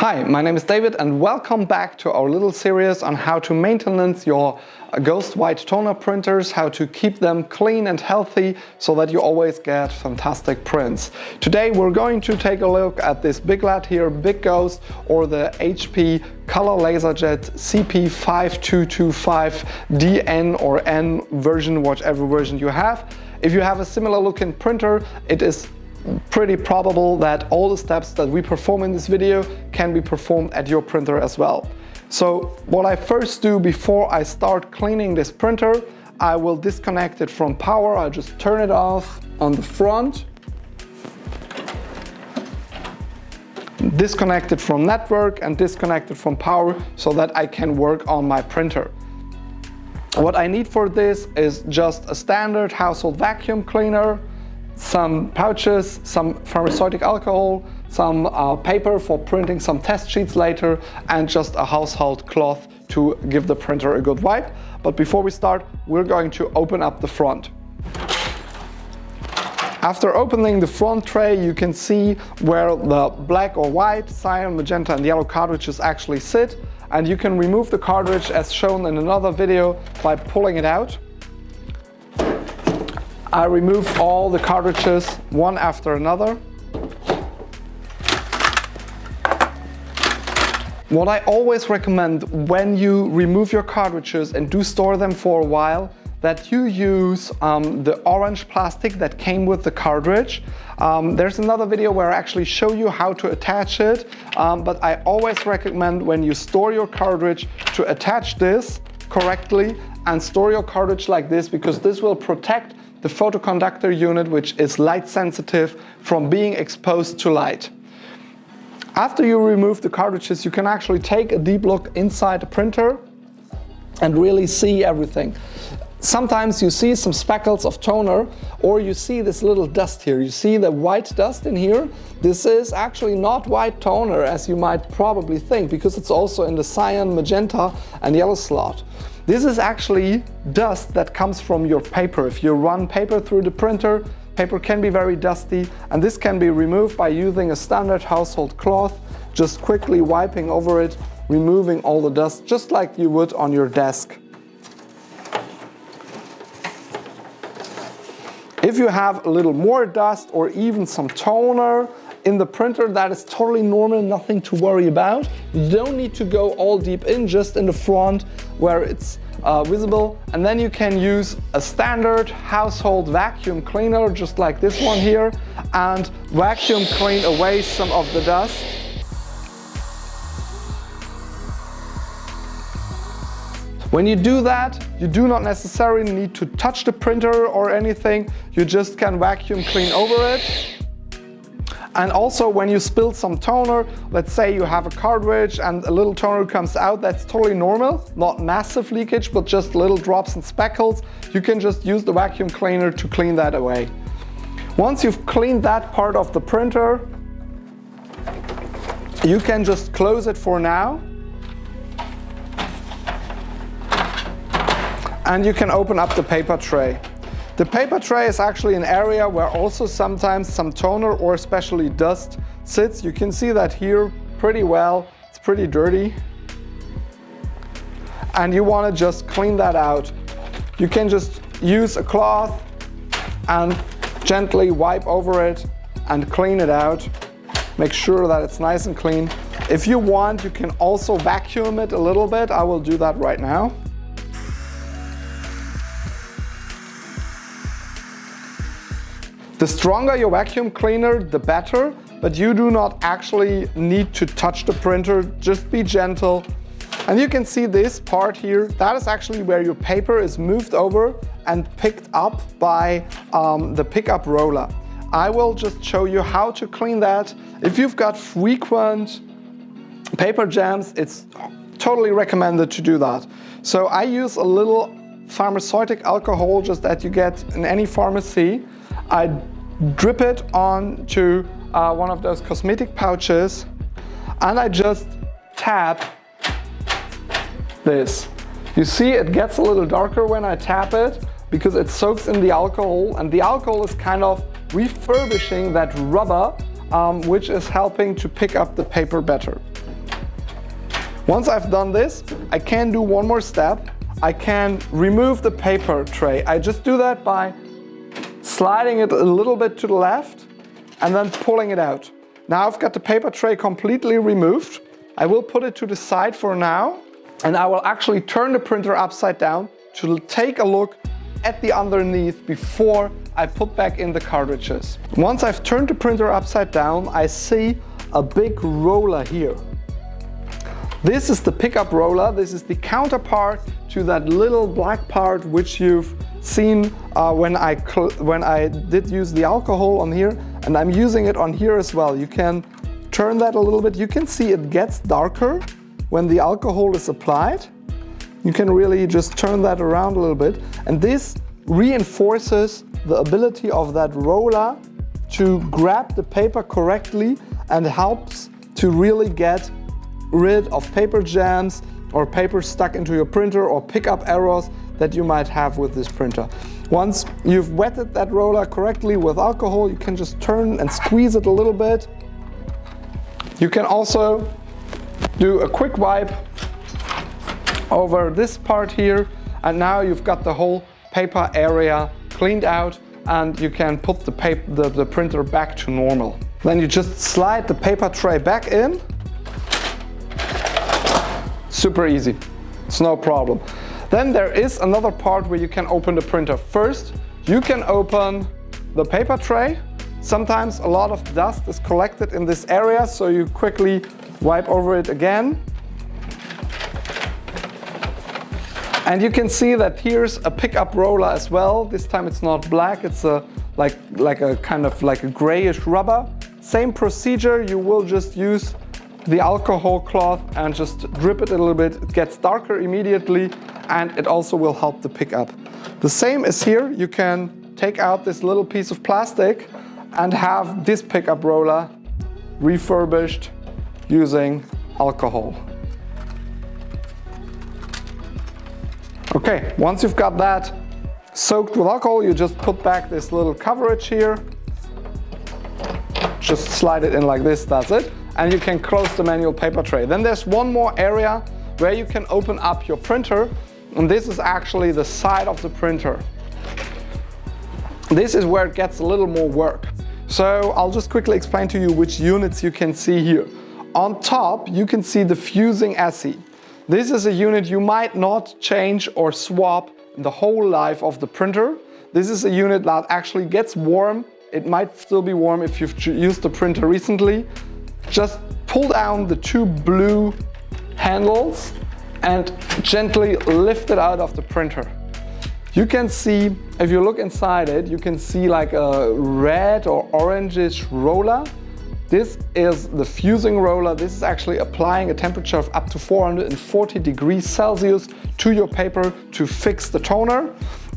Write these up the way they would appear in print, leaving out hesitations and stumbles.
Hi, my name is David and welcome back to our little series on how to maintenance your ghost white toner printers, how to keep them clean and healthy so that you always get fantastic prints. Today we're going to take a look at this big lad here, Big Ghost, or the HP Color Laserjet CP5225 DN or N version, whatever version you have. If you have a similar looking printer, it is pretty probable that all the steps that we perform in this video can be performed at your printer as well. So what I first do before I start cleaning this printer, I will disconnect it from power. I just turn it off on the front, disconnect it from network and disconnect it from power so that I can work on my printer. What I need for this is just a standard household vacuum cleaner, some pouches, some pharmaceutical alcohol, some paper for printing some test sheets later, and just a household cloth to give the printer a good wipe. But before we start, we're going to open up the front. After opening the front tray, you can see where the black or white, cyan, magenta and yellow cartridges actually sit, and you can remove the cartridge as shown in another video by pulling it out. I remove all the cartridges one after another. What I always recommend when you remove your cartridges and do store them for a while, that you use the orange plastic that came with the cartridge. There's another video where I actually show you how to attach it, but I always recommend when you store your cartridge to attach this correctly and store your cartridge like this, because this will protect the photoconductor unit, which is light sensitive, from being exposed to light. After you remove the cartridges, you can actually take a deep look inside the printer and really see everything. Sometimes you see some speckles of toner, or you see this little dust here. You see the white dust in here? This is actually not white toner, as you might probably think, because it's also in the cyan, magenta and yellow slot. This is actually dust that comes from your paper. If you run paper through the printer, paper can be very dusty, and this can be removed by using a standard household cloth, just quickly wiping over it, removing all the dust, just like you would on your desk. If you have a little more dust or even some toner in the printer, that is totally normal, nothing to worry about. You don't need to go all deep in, just in the front where it's visible. And then you can use a standard household vacuum cleaner, just like this one here, and vacuum clean away some of the dust. When you do that, you do not necessarily need to touch the printer or anything. You just can vacuum clean over it. And also when you spill some toner, let's say you have a cartridge and a little toner comes out, that's totally normal. Not massive leakage, but just little drops and speckles. You can just use the vacuum cleaner to clean that away. Once you've cleaned that part of the printer, you can just close it for now. And you can open up the paper tray. The paper tray is actually an area where also sometimes some toner or especially dust sits. You can see that here pretty well. It's pretty dirty. And you want to just clean that out. You can just use a cloth and gently wipe over it and clean it out. Make sure that it's nice and clean. If you want, you can also vacuum it a little bit. I will do that right now. The stronger your vacuum cleaner, the better, but you do not actually need to touch the printer, just be gentle. And you can see this part here, that is actually where your paper is moved over and picked up by the pickup roller. I will just show you how to clean that. If you've got frequent paper jams, it's totally recommended to do that. So I use a little pharmaceutical alcohol, just that you get in any pharmacy. I drip it onto one of those cosmetic pouches and I just tap this. You see it gets a little darker when I tap it because it soaks in the alcohol, and the alcohol is kind of refurbishing that rubber which is helping to pick up the paper better. Once I've done this, I can do one more step. I can remove the paper tray. I just do that by sliding it a little bit to the left and then pulling it out. Now I've got the paper tray completely removed. I will put it to the side for now, and I will actually turn the printer upside down to take a look at the underneath before I put back in the cartridges. Once I've turned the printer upside down, I see a big roller here. This is the pickup roller. This is the counterpart to that little black part which you've seen when I did use the alcohol on here, and I'm using it on here as well. You can turn that a little bit. You can see it gets darker when the alcohol is applied. You can really just turn that around a little bit, and this reinforces the ability of that roller to grab the paper correctly and helps to really get rid of paper jams or paper stuck into your printer or pickup errors that you might have with this printer. Once you've wetted that roller correctly with alcohol, you can just turn and squeeze it a little bit. You can also do a quick wipe over this part here, and now you've got the whole paper area cleaned out, and you can put the printer back to normal. Then you just slide the paper tray back in. Super easy, it's no problem. Then there is another part where you can open the printer. First, you can open the paper tray. Sometimes a lot of dust is collected in this area, so you quickly wipe over it again. And you can see that here's a pickup roller as well. This time it's not black, it's like a kind of like a grayish rubber. Same procedure, you will just use the alcohol cloth and just drip it a little bit. It gets darker immediately, and it also will help the pickup. The same is here. You can take out this little piece of plastic and have this pickup roller refurbished using alcohol. Okay, once you've got that soaked with alcohol, you just put back this little coverage here. Just slide it in like this, that's it. And you can close the manual paper tray. Then there's one more area where you can open up your printer, and this is actually the side of the printer. This is where it gets a little more work. So I'll just quickly explain to you which units you can see here. On top, you can see the fusing ESSI. This is a unit you might not change or swap the whole life of the printer. This is a unit that actually gets warm. It might still be warm if you've used the printer recently. Just pull down the two blue handles and gently lift it out of the printer. You can see, if you look inside it, you can see like a red or orangish roller. This is the fusing roller. This is actually applying a temperature of up to 440 degrees Celsius to your paper to fix the toner.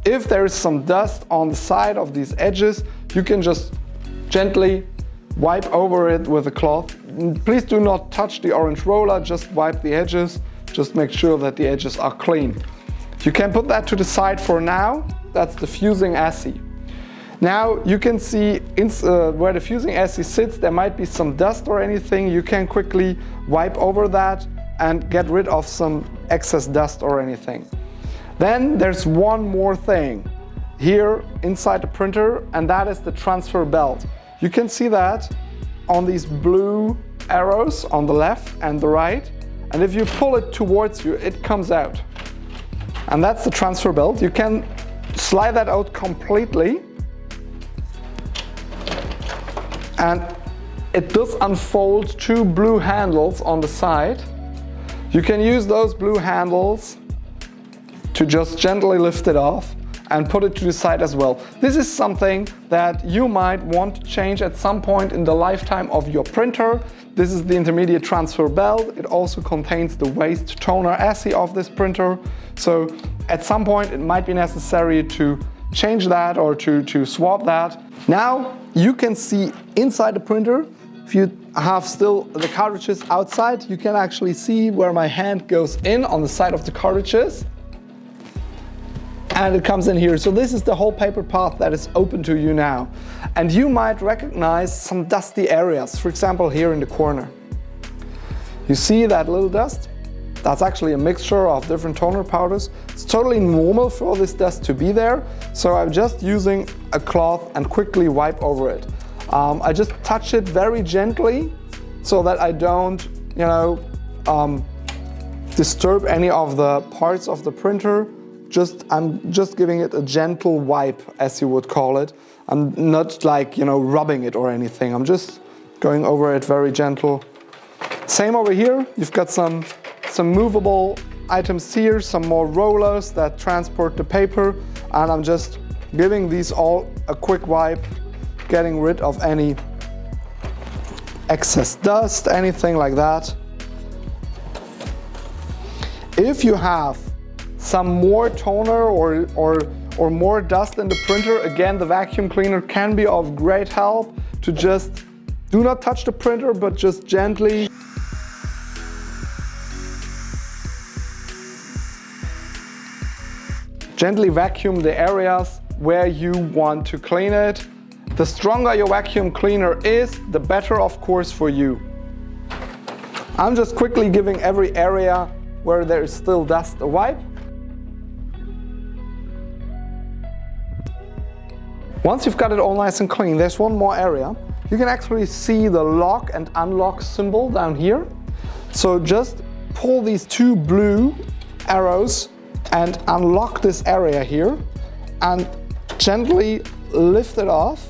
If there is some dust on the side of these edges, you can just gently wipe over it with a cloth. Please do not touch the orange roller, just wipe the edges. Just make sure that the edges are clean. You can put that to the side for now. That's the fusing ESSI. Now you can see where the fusing ESSI sits, there might be some dust or anything. You can quickly wipe over that and get rid of some excess dust or anything. Then there's one more thing here inside the printer, and that is the transfer belt. You can see that on these blue arrows on the left and the right, and if you pull it towards you, it comes out. And that's the transfer belt. You can slide that out completely, and it does unfold two blue handles on the side. You can use those blue handles to just gently lift it off and put it to the side as well. This is something that you might want to change at some point in the lifetime of your printer. This is the intermediate transfer belt. It also contains the waste toner ESSI of this printer. So at some point it might be necessary to change that or to swap that. Now you can see inside the printer. If you have still the cartridges outside, you can actually see where my hand goes in on the side of the cartridges. And it comes in here. So this is the whole paper path that is open to you now. And you might recognize some dusty areas, for example here in the corner. You see that little dust? That's actually a mixture of different toner powders. It's totally normal for this dust to be there, so I'm just using a cloth and quickly wipe over it. I just touch it very gently so that I don't, disturb any of the parts of the printer. I'm just giving it a gentle wipe, as you would call it. I'm not like, rubbing it or anything. I'm just going over it very gentle. Same over here. You've got some movable items here, some more rollers that transport the paper, and I'm just giving these all a quick wipe, getting rid of any excess dust, anything like that. If you have some more toner or more dust in the printer, again, the vacuum cleaner can be of great help to just do not touch the printer, but just gently vacuum the areas where you want to clean it. The stronger your vacuum cleaner is, the better, of course, for you. I'm just quickly giving every area where there is still dust a wipe. Once you've got it all nice and clean, there's one more area. You can actually see the lock and unlock symbol down here. So just pull these two blue arrows and unlock this area here and gently lift it off.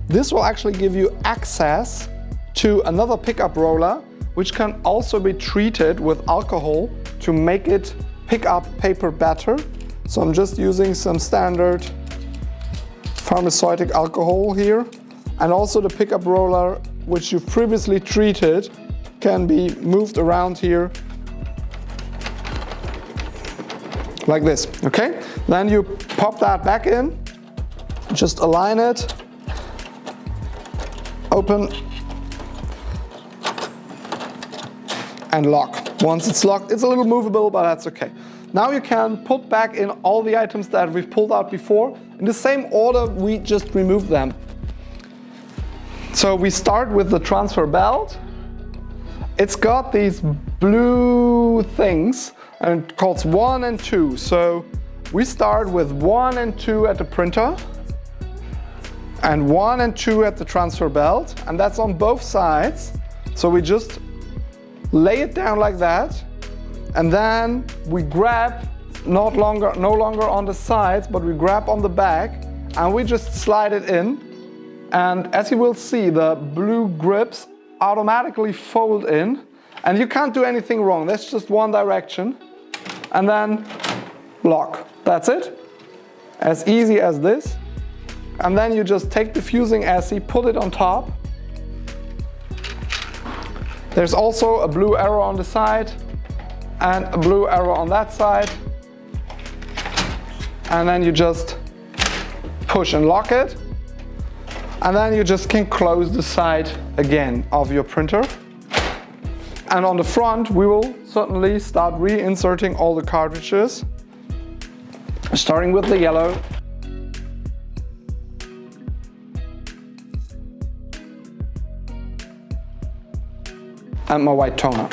This will actually give you access to another pickup roller, which can also be treated with alcohol to make it pick up paper better. So I'm just using some standard pharmaceutic alcohol here. And also the pickup roller, which you've previously treated, can be moved around here like this, okay? Then you pop that back in, just align it, open, and lock. Once it's locked, it's a little movable, but that's okay. Now you can put back in all the items that we've pulled out before. In the same order, we just removed them. So we start with the transfer belt. It's got these blue things, and it calls 1 and 2. So we start with 1 and 2 at the printer, and 1 and 2 at the transfer belt, and that's on both sides. So we just lay it down like that, and then we grab no longer on the sides, but we grab on the back, and we just slide it in. And as you will see, the blue grips automatically fold in, and you can't do anything wrong. That's just one direction, and then lock. That's it. As easy as this. And then you just take the fusing assay, put it on top. There's also a blue arrow on the side and a blue arrow on that side. And then you just push and lock it. And then you just can close the side again of your printer. And on the front, we will certainly start reinserting all the cartridges, starting with the yellow. And my white toner.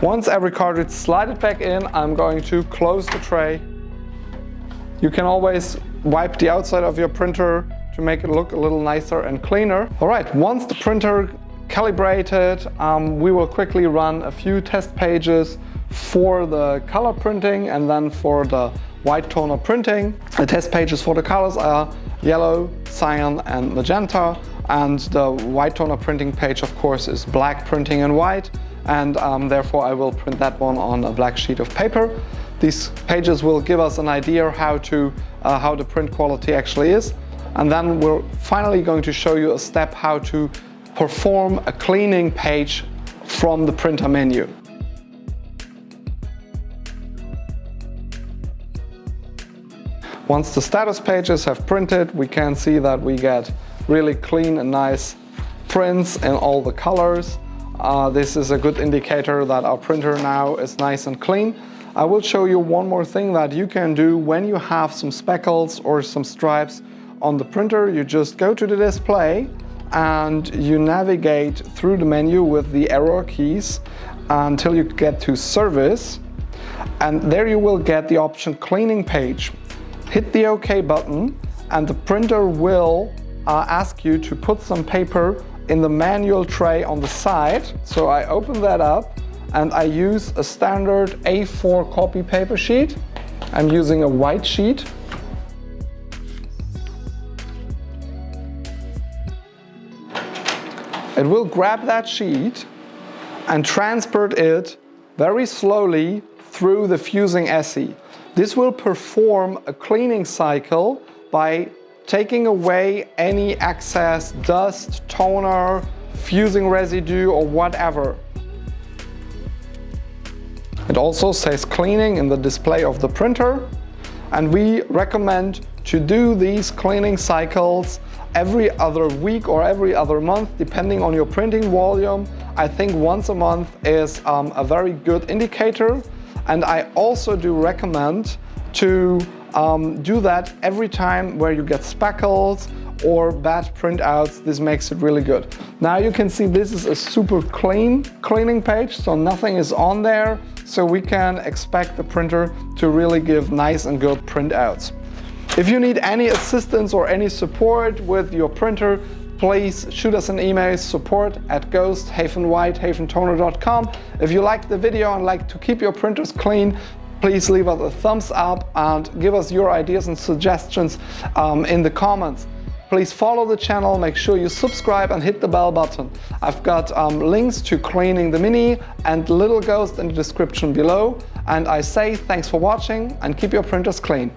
Once every cartridge slided back in, I'm going to close the tray. You can always wipe the outside of your printer to make it look a little nicer and cleaner. All right, once the printer calibrated, we will quickly run a few test pages for the color printing and then for the white toner printing. The test pages for the colors are yellow, cyan and magenta, and the white toner printing page, of course, is black printing and white, and therefore I will print that one on a black sheet of paper. These pages will give us an idea how the print quality actually is, and then we're finally going to show you a step how to perform a cleaning page from the printer menu. Once the status pages have printed, we can see that we get really clean and nice prints in all the colors. This is a good indicator that our printer now is nice and clean. I will show you one more thing that you can do when you have some speckles or some stripes on the printer. You just go to the display and you navigate through the menu with the arrow keys until you get to Service, and there you will get the option Cleaning Page. Hit the OK button and the printer will ask you to put some paper in the manual tray on the side. So I open that up and I use a standard A4 copy paper sheet. I'm using a white sheet. It will grab that sheet and transport it very slowly through the fusing ESSI. This will perform a cleaning cycle by taking away any excess dust, toner, fusing residue or whatever. It also says cleaning in the display of the printer, and we recommend to do these cleaning cycles every other week or every other month, depending on your printing volume. I think once a month is a very good indicator, and I also do recommend to do that every time where you get speckles or bad printouts. This makes it really good. Now you can see this is a super clean cleaning page, so nothing is on there, so we can expect the printer to really give nice and good printouts. If you need any assistance or any support with your printer, please shoot us an email, support@ghost-white-toner.com. If you liked the video and like to keep your printers clean, please leave us a thumbs up and give us your ideas and suggestions in the comments. Please follow the channel, make sure you subscribe and hit the bell button. I've got links to cleaning the Mini and Little Ghost in the description below. And I say thanks for watching and keep your printers clean.